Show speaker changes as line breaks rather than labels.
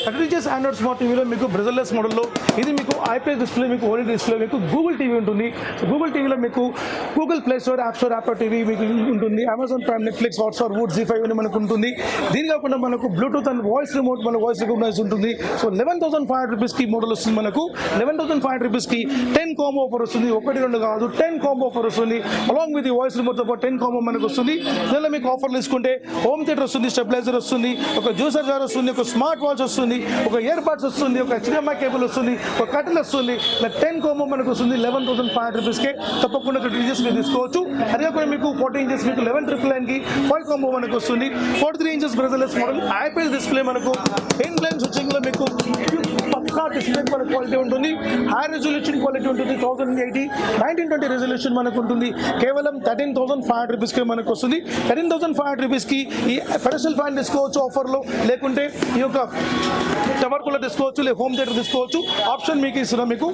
30 inches Android smart టీవీలో మీకు బ్రెజర్లెస్ మోడల్లో ఇది మీకు ఐపీఎస్ డిస్ప్లే, మీకు ఓల్డ్ డిస్ప్లే, మీకు గూగుల్ టీవీ ఉంటుంది. గూగుల్ టీవీలో మీకు Google play store, app store, app TV మీకు ఉంటుంది. అమెజాన్ ప్రైమ్, నెట్ఫ్లిక్స్, హాట్స్టార్, వూడ్, జీ5 అని మనకు ఉంటుంది. దీని కాకుండా మనకు బ్లూటూత్ అండ్ వాయిస్ రిమోట్, మన వాయిస్ రికగ్నైజ్ ఉంటుంది. సో 11,500 రూపీస్కి మోడల్ వస్తుంది. మనకు 11,500 రూపీస్కి 10 కాంబో ఆఫర్ వస్తుంది. 1-2 కాదు, 10 కాంబో ఆఫర్ వస్తుంది. అలాంగ్ విత్ వాయిస్ రిమోట్తో పాటు 10 కాంబో మనకు వస్తుంది. దీనిలో మీకు ఆఫర్లు తీసుకుంటే హోమ్ థియేటర్ వస్తుంది, స్టెబిలైజర్ వస్తుంది, ఒక జ్యూసర్ జార్ వస్తుంది, ఒక స్మార్ట్ వాచ్ వస్తుంది, ఒక ఇయర్ బడ్స్ వస్తుంది, ఒక HDMI కేబుల్ వస్తుంది, ఒక కటిల్ వస్తుంది. ఇలా 10 కాంబో మనకు వస్తుంది 11,500 రూపీస్కే. తప్పకుండా 30 ఇంచెస్ మీరు తీసుకోవచ్చు. అదే కూడా మీకు 40 ఇంచెస్ మీకు 11,999కి 5 కాంబో మనకు వస్తుంది. 43 ఇంచెస్ బ్రెజర్లెస్ మోడల్ ఐపీఎస్ డిస్ప్లే మనకు ఇన్లైన్ స్విచ్చింగ్లో మీకు పక్కా డిస్ప్లే క్వాలిటీ ఉంటుంది. హై రెజల్యూషన్ క్వాలిటీ ఉంటుంది. 1080 1920 రెజల్యూషన్ మనకు ఉంటుంది. కేవలం 13,500 రూపీస్కే మనకు వస్తుంది. 13,500 రూపీస్కి ఈ పెడస్టల్ ఫ్యాన్ తీసుకోవచ్చు ఆఫర్లో, లేకుంటే ఈ యొక్క టవర్ కూలర్ తీసుకోవచ్చు, లేదా హోమ్ థియేటర్ తీసుకోవచ్చు. ఆప్షన్ మీకు ఇస్తున్నాం మీకు.